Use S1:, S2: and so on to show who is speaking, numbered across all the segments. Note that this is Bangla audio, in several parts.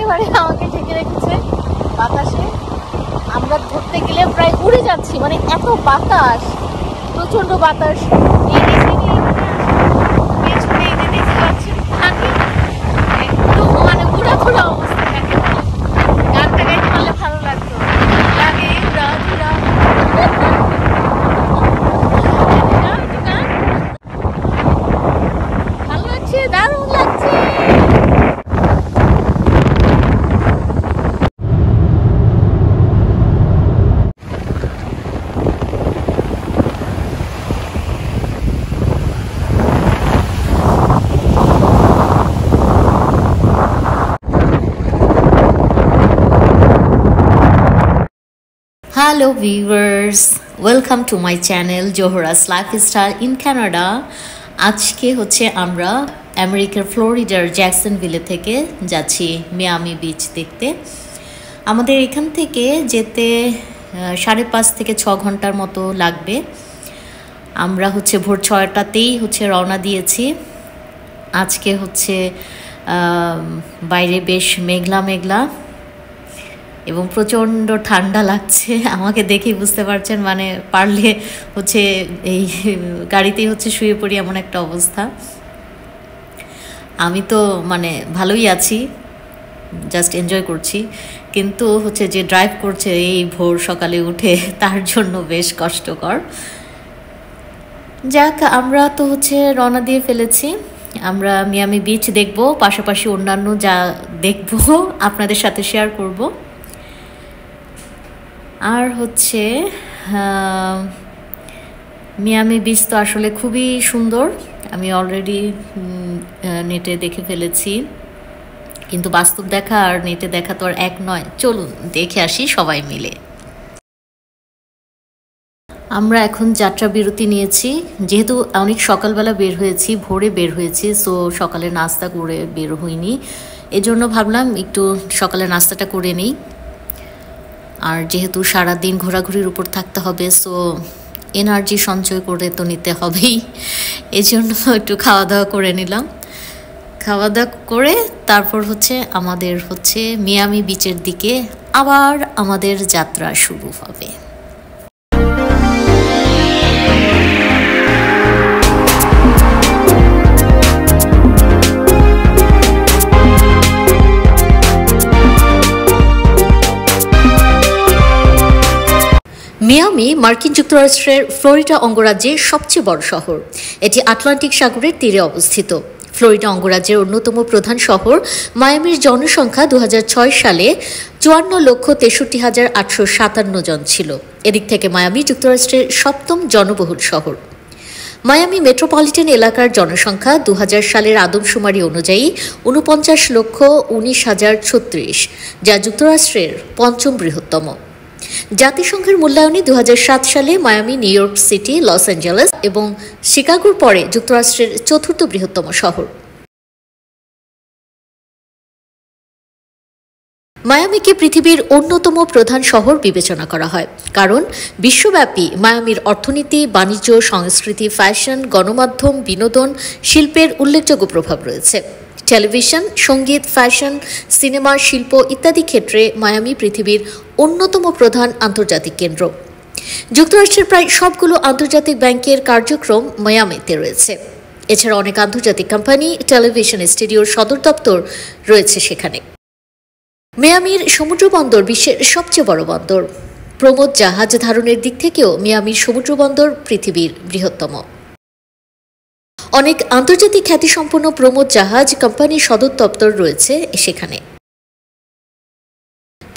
S1: একেবারে আমাকে ঢেকে রেখেছে বাতাসে। আমরা ধরতে গেলে প্রায় উড়ে যাচ্ছি, মানে এত বাতাস, প্রচন্ড বাতাস। একদম মানে ঘোরাঘোরা অবস্থা। গানটা গাইতে পারলে ভালো লাগতো। লাগে উড়া উড়া, ভালো লাগছে, দারুণ লাগছে।
S2: Hello viewers, welcome to my channel Johara's Lifestyle in Canada. আজকে হচ্ছে আমরা আমেরিকার ফ্লোরিডার জ্যাকসনভিলে থেকে যাচ্ছি মিয়ামি বিচ দেখতে। আমাদের এখান থেকে যেতে 5.5 থেকে 6 ঘন্টার মতো লাগবে। আমরা হচ্ছে ভোর 6টাতেই হচ্ছে রওনা দিয়েছি। আজকে হচ্ছে বাইরে বেশ মেঘলা মেঘলা এবং প্রচণ্ড ঠান্ডা লাগছে। আমাকে দেখেই বুঝতে পারছেন, মানে পারলে হচ্ছে এই গাড়িতেই হচ্ছে শুয়ে পড়ি এমন একটা অবস্থা। আমি তো মানে ভালোই আছি, জাস্ট এনজয় করছি, কিন্তু হচ্ছে যে ড্রাইভ করছে এই ভোর সকালে উঠে তার জন্য বেশ কষ্টকর। যাক, আমরা তো হচ্ছে রওনা দিয়ে ফেলেছি। আমরা মিয়ামি বিচ দেখব, পাশাপাশি অন্যান্য যা দেখব আপনাদের সাথে শেয়ার করব। আর হচ্ছে মিয়ামি বিচ তো আসলে খুবই সুন্দর, আমি অলরেডি নেটে দেখে ফেলেছি, কিন্তু বাস্তব দেখা আর নেটে দেখা তো আর এক নয়। চলুন দেখে আসি সবাই মিলে। আমরা এখন যাত্রা বিরতি নিয়েছি, যেহেতু অনেক সকালবেলা বের হয়েছি, ভোরে বের হয়েছি, সো সকালে নাস্তা করে বের হইনি, এজন্য ভাবলাম একটু সকালে নাস্তাটা করে নিই। আর যেহেতু সারাদিন ঘোরাঘুরির উপর থাকতে হবে, সো এনার্জি সঞ্চয় করে তো নিতে হবেই, এজন্য একটু খাওয়া দাওয়া করে নিলাম। খাওয়া দাওয়া করে তারপর হচ্ছে আমাদের হচ্ছে মিয়ামি বিচের দিকে আবার আমাদের যাত্রা শুরু হবে। মিয়ামি মার্কিন যুক্তরাষ্ট্রের ফ্লোরিডা অঙ্গরাজ্যের সবচেয়ে বড় শহর। এটি আটলান্টিক সাগরের তীরে অবস্থিত। ফ্লোরিডা অঙ্গরাজ্যের অন্যতম প্রধান শহর। মায়ামির জনসংখ্যা 2006 সালে 54,63,857 জন ছিল। এদিক থেকে মায়ামি যুক্তরাষ্ট্রের 7ম জনবহুল শহর। মায়ামি মেট্রোপলিটন এলাকার জনসংখ্যা 2000 সালের আদমশুমারি অনুযায়ী 49,19,036, যা যুক্তরাষ্ট্রের 5ম বৃহত্তম। জাতিসংঘের মূল্যায়নে 2007 সালে Miami new York city, Los Angeles এবং শিকাগোর পরে যুক্তরাষ্ট্রের 4র্থ বৃহত্তম শহর। মায়ামিকে পৃথিবীর অন্যতম প্রধান শহর বিবেচনা করা হয়, কারণ বিশ্বব্যাপী মায়ামির অর্থনীতি, বাণিজ্য, সংস্কৃতি, ফ্যাশন, গণমাধ্যম, বিনোদন, শিল্পের উল্লেখযোগ্য প্রভাব রয়েছে। টেলিভিশন, সঙ্গীত, ফ্যাশন, সিনেমা, শিল্প ইত্যাদি ক্ষেত্রে মায়ামি পৃথিবীর অন্যতম প্রধান আন্তর্জাতিক কেন্দ্র। যুক্তরাষ্ট্রের প্রায় সবগুলো আন্তর্জাতিক ব্যাংকের কার্যক্রম মায়ামিতে রয়েছে। এছাড়া অনেক আন্তর্জাতিক কোম্পানি, টেলিভিশন স্টুডিওর সদর দপ্তর রয়েছে সেখানে। মিয়ামির সমুদ্র বন্দর বিশ্বের সবচেয়ে বড় বন্দর। প্রমোদ জাহাজ ধারণের দিক থেকেও মিয়ামির সমুদ্র বন্দর পৃথিবীর বৃহত্তম। অনেক আন্তর্জাতিক খ্যাতিসম্পন্ন প্রমোদ জাহাজ কোম্পানির সদর দপ্তর রয়েছে সেখানে।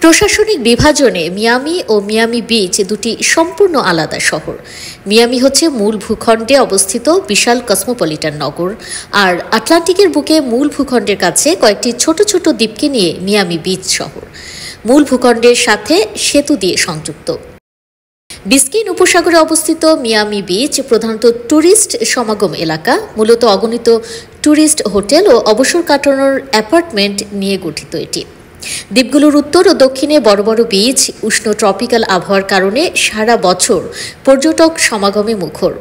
S2: প্রশাসনিক বিভাজনে মিয়ামি ও মিয়ামি বিচ দুটি সম্পূর্ণ আলাদা শহর। মিয়ামি হচ্ছে মূল ভূখণ্ডে অবস্থিত বিশাল কসমোপলিটন নগর, আর আটলান্টিকের বুকে মূল ভূখণ্ডের কাছে কয়েকটি ছোট ছোট দ্বীপকে নিয়ে মিয়ামি বিচ শহর। মূল ভূখণ্ডের সাথে সেতু দিয়ে সংযুক্ত। বিস্কিন উপসাগরে অবস্থিত মিয়ামি বিচ প্রধানত ট্যুরিস্ট সমাগম এলাকা, মূলত অগণিত ট্যুরিস্ট হোটেল ও অবসর কাটানোর অ্যাপার্টমেন্ট নিয়ে গঠিত এটি। দ্বীপগুলোর উত্তর ও দক্ষিণে বড় বড় বিচ উষ্ণ ট্রপিক্যাল আবহাওয়ার কারণে সারা বছর পর্যটক সমাগমে মুখর।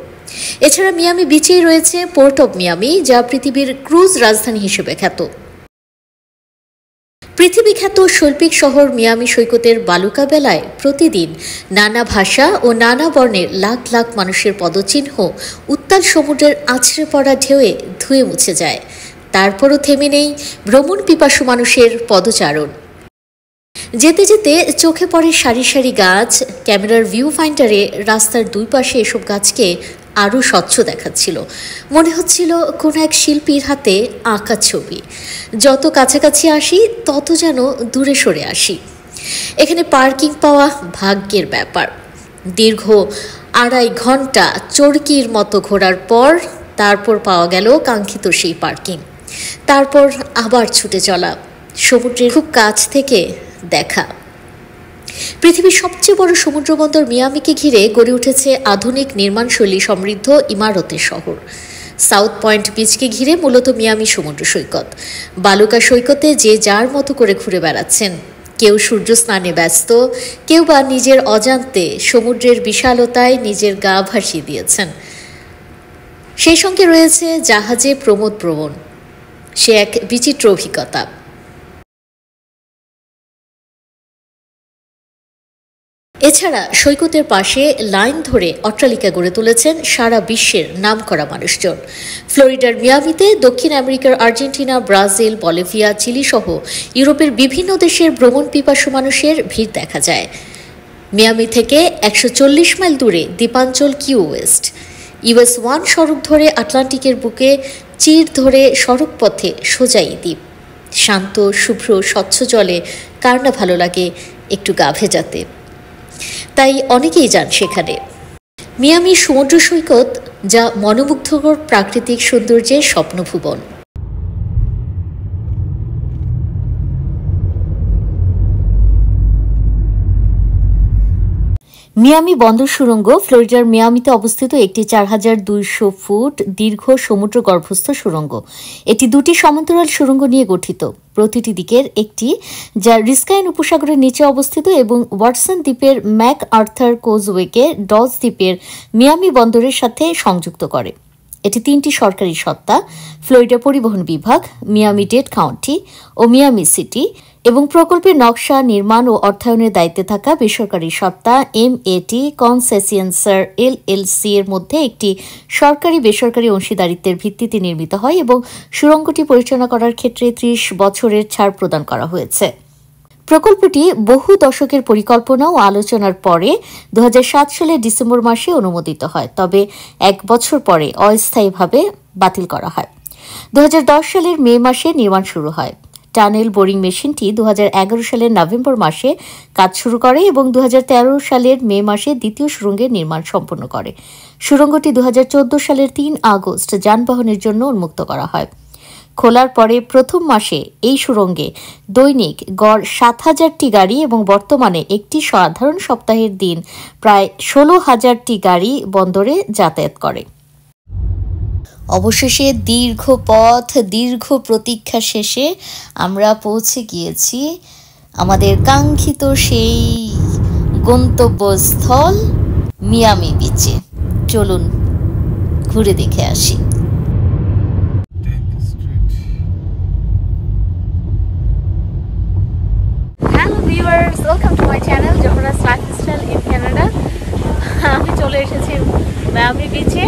S2: এছাড়া মিয়ামি বিচেই রয়েছে পোর্ট অব মিয়ামি, যা পৃথিবীর ক্রুজ রাজধানী হিসেবে খ্যাত। পৃথিবীখ্যাত শৈল্পিক শহর মিয়ামি সৈকতের বালুকা বেলায় প্রতিদিন নানা ভাষা ও নানা বর্ণের লাখ লাখ মানুষের পদচিহ্ন উত্তাল সমুদ্রের আছড়ে পড়া ঢেউয়ে ধুয়ে মুছে যায়। তারপরও থেমে নেই ভ্রমণ পিপাসু মানুষের পদচারণ। যেতে যেতে চোখে পড়ে সারি সারি গাছ। ক্যামেরার ভিউ ফাইন্ডারে রাস্তার দুই পাশে এসব গাছকে আরও স্বচ্ছ দেখাচ্ছিল। মনে হচ্ছিল কোনো এক শিল্পীর হাতে আঁকা ছবি। যত কাছাকাছি আসি তত যেন দূরে সরে আসি। এখানে পার্কিং পাওয়া ভাগ্যের ব্যাপার। দীর্ঘ 2.5 ঘন্টা চরকির মতো ঘোরার পর তারপর পাওয়া গেল কাঙ্ক্ষিত সেই পার্কিং। তারপর আবার ছুটে চলা, সমুদ্রের খুব কাছ থেকে দেখা। পৃথিবীর সবচেয়ে বড় সমুদ্রবন্দর মিয়ামিকে ঘিরে গড়ে উঠেছে আধুনিক নির্মাণশৈলী সমৃদ্ধ ইমারতের শহর। সাউথ পয়েন্ট বিচকে ঘিরে মূলত মিয়ামি সমুদ্র সৈকত। বালুকা সৈকতে যে যার মতো করে ঘুরে বেড়াচ্ছেন। কেউ সূর্য স্নানে ব্যস্ত, কেউ বা নিজের অজান্তে সমুদ্রের বিশালতায় নিজের গা ভাসিয়ে দিয়েছেন। সেই সঙ্গে রয়েছে জাহাজে প্রমোদ প্রবণ, সে এক বিচিত্র অভিজ্ঞতা। এছাড়া সৈকতের পাশে লাইন ধরে অট্টালিকা গড়ে তুলেছেন সারা বিশ্বের নামকরা মানুষজন। ফ্লোরিডার মিয়ামিতে দক্ষিণ আমেরিকার আর্জেন্টিনা, ব্রাজিল, বলিভিয়া, চিলি সহ ইউরোপের বিভিন্ন দেশের ভ্রমণ পিপাসু মানুষের ভিড় দেখা যায়। মিয়ামি থেকে 140 মাইল দূরে দ্বীপাঞ্চল কিউ ওয়েস্ট। US 1 সড়ক ধরে আটলান্টিকের বুকে চির ধরে সড়ক পথে সোজাই দ্বীপ। শান্ত, শুভ্র, স্বচ্ছ জলে কার না ভালো লাগে একটু গা ভেজাতে। তাই অনেকেই যান সেখানে। মিয়ামি সমুদ্র সৈকত যা মনোমুগ্ধকর প্রাকৃতিক সৌন্দর্যের স্বপ্নভুবন। মিয়ামি বন্দর সুড়ঙ্গ ফ্লোরিডার মিয়ামিতে অবস্থিত একটি 4200 ফুট দীর্ঘ সমুদ্র গর্ভস্থ সুড়ঙ্গ। এটি 2টি সমান্তরাল সুড়ঙ্গ নিয়ে গঠিত, প্রতিটি দিকের একটি, যা রিস্কাইন উপসাগরের নিচে অবস্থিত এবং ওয়াটসন দ্বীপের ম্যাক আর্থার কোজওয়েকে ডজ দ্বীপের মিয়ামি বন্দরের সাথে সংযুক্ত করে। এটি 3টি সরকারি সত্তা, ফ্লোরিডা পরিবহন বিভাগ, মিয়ামি ডেড কাউন্টি ও মিয়ামি সিটি, এবং প্রকল্পের নকশা, নির্মাণ ও অর্থায়নের দায়িত্বে থাকা বেসরকারি সত্তা MAT কনসেসিয়ন্সার LLC এর মধ্যে একটি সরকারি বেসরকারি অংশীদারিত্বের ভিত্তিতে নির্মিত হয় এবং সুড়ঙ্গটি পরিচালনা করার ক্ষেত্রে 30 বছরের ছাড় প্রদান করা হয়েছে। প্রকল্পটি বহু দশকের পরিকল্পনা ও আলোচনার পরে 2007 সালের ডিসেম্বর মাসে অনুমোদিত হয়, তবে 1 বছর পরে অস্থায়ীভাবে বাতিল করা হয়। 2010 সালের মে মাসে নির্মাণ শুরু হয়। টানেল বোরিং মেশিনটি 2011 সালের নভেম্বর মাসে কাজ শুরু করে এবং 2013 সালের মে মাসে দ্বিতীয় সুড়ঙ্গের নির্মাণ সম্পন্ন করে। সুড়ঙ্গটি 2014 সালের 3 আগস্ট যানবাহনের জন্য উন্মুক্ত করা হয়। খোলার পরে প্রথম মাসে এই সুড়ঙ্গে দৈনিক গড় 7000টি গাড়ি এবং বর্তমানে একটি সাধারণ সপ্তাহের দিন প্রায় 16,000টি গাড়ি বন্দরে যাতায়াত করে। অবশেষে দীর্ঘ পথ, দীর্ঘ প্রতীক্ষা শেষে আমরা পৌঁছে গিয়েছি আমাদের কাঙ্ক্ষিত সেই গন্তব্যস্থল মিয়ামি বিচে। চলুন ঘুরে দেখে আসি।
S1: Hello viewers, welcome to my channel Zohra's lifestyle in Canada. আমি চলে এসেছি মিয়ামি বিচে।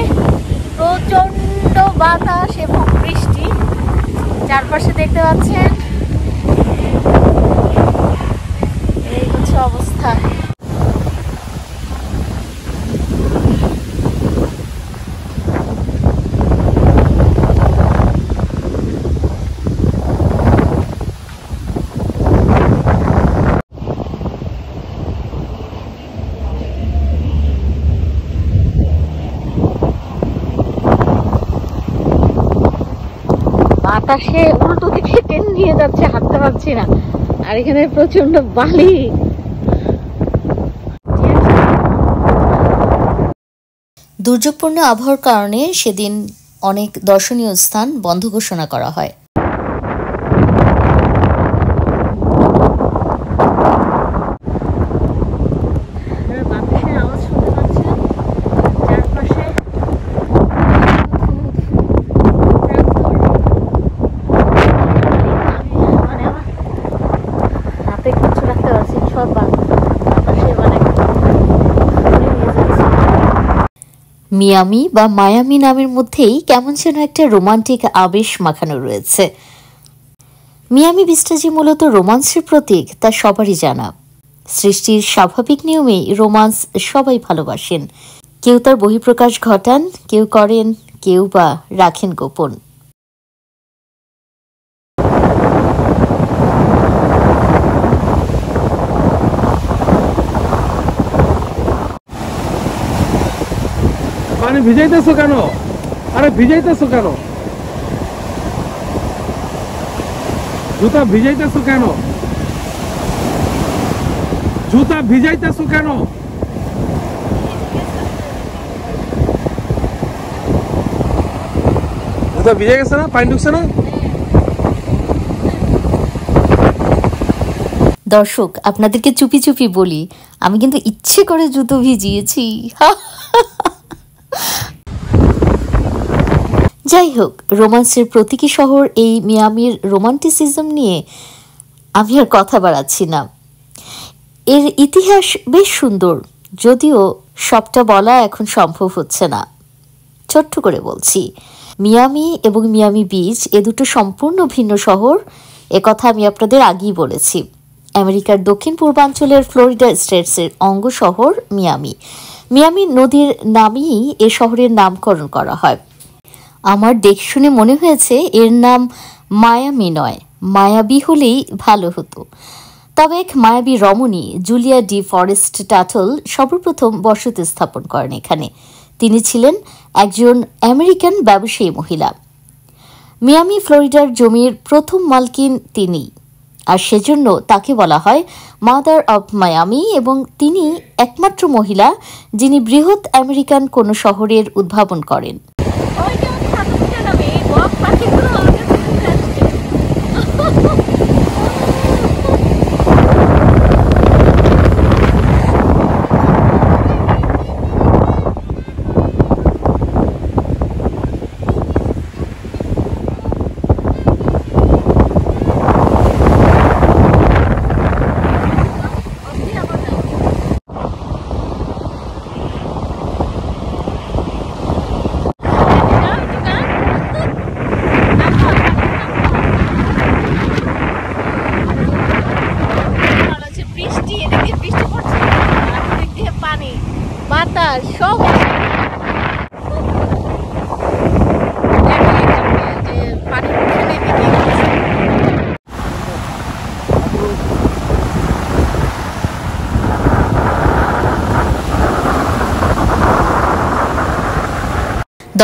S1: প্রচণ্ড বাতাস এবং বৃষ্টি, চারপাশে দেখতে পাচ্ছেন এই হচ্ছে অবস্থা। বাতাসে উল্টো দিকে টেনে নিয়ে যাচ্ছে, হাঁটতে পারছি না। আর এখানে প্রচন্ড বালি।
S2: দুর্যোগপূর্ণ আবহাওয়ার কারণে সেদিন অনেক দর্শনীয় স্থান বন্ধ ঘোষণা করা হয়।
S1: বাতাসের আওয়াজ শুনতে পাচ্ছেন চারপাশে।
S2: মিয়ামি বা মায়ামি নামের মধ্যেই কেমন যেন একটা রোমান্টিক আবেশ মাখানো রয়েছে। মিয়ামি বিচটা যে মূলত রোমান্সের প্রতীক তা সবারই জানা। সৃষ্টির স্বাভাবিক নিয়মেই রোমান্স সবাই ভালোবাসেন। কেউ তার বহিঃপ্রকাশ ঘটান, কেউ করেন, কেউ বা রাখেন গোপন।
S3: পানি ভিজাইতেছো কেন? আরে ভিজাইতেছো কেন? জুতা ভিজাইতেছো কেন? জুতা ভিজাইতেছো কেন? জুতা ভিজে গেছে না? পানি ঢুকছে না?
S2: দর্শক, আপনাদেরকে চুপি চুপি বলি, আমি কিন্তু ইচ্ছে করে জুতো ভিজিয়েছি। যাই হোক, রোমান্সের প্রতীকী শহর এই মিয়ামির রোমান্টিসিজম নিয়ে আমি আর কথা বাড়াচ্ছি না। এর ইতিহাস বেশ সুন্দর, যদিও সবটা বলা এখন সম্ভব হচ্ছে না। ছোট্ট করে বলছি, মিয়ামি এবং মিয়ামি বিচ এ দুটো সম্পূর্ণ ভিন্ন শহর। একথা আমি আপনাদের আগেই বলেছি। আমেরিকার দক্ষিণ পূর্বাঞ্চলের ফ্লোরিডা স্টেটসের অঙ্গ শহর মিয়ামি। মিয়ামি নদীর নামেই এ শহরের নামকরণ করা হয়। আমার দেখে শুনে মনে হয়েছে এর নাম মায়ামি নয়, মায়াবী হলেই ভালো হতো। তবে এক মায়াবী রমণী জুলিয়া ডি ফরেস্ট টাটল সর্বপ্রথম বসতি স্থাপন করেন এখানে। তিনি ছিলেন একজন আমেরিকান ব্যবসায়ী মহিলা। মিয়ামি ফ্লোরিডার জমির প্রথম মালকিন তিনি, আর সেজন্য তাকে বলা হয় মাদার অব মায়ামি, এবং তিনি একমাত্র মহিলা যিনি বৃহৎ আমেরিকান কোনো শহরের উদ্ভাবন করেন।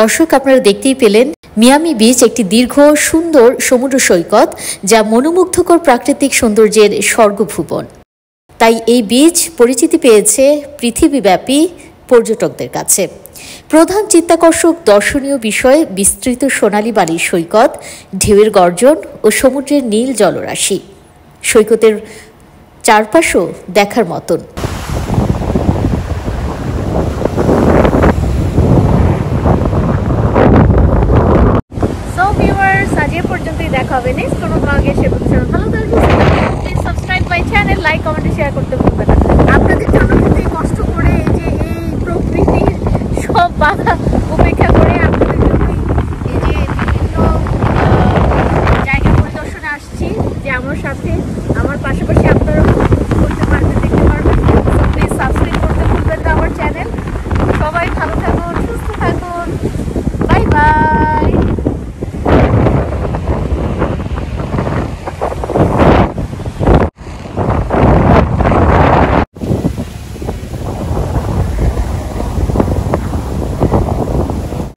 S2: দর্শক, আপনারা দেখতেই পেলেন মিয়ামি বিচ একটি দীর্ঘ সুন্দর সমুদ্র সৈকত, যা মনোমুগ্ধকর প্রাকৃতিক সৌন্দর্যের স্বর্গভুবন। তাই এই বিচ পরিচিতি পেয়েছে পৃথিবীব্যাপী পর্যটকদের কাছে। প্রধান চিত্তাকর্ষক দর্শনীয় বিষয় বিস্তৃত সোনালী বালির সৈকত, ঢেউয়ের গর্জন ও সমুদ্রের নীল জলরাশি। সৈকতের চারপাশও দেখার মতন।
S1: দেখা হবে নেক্সট কোনো ব্লগে। সে ভালো থাকবেন, subscribe my channel, like comment share করতে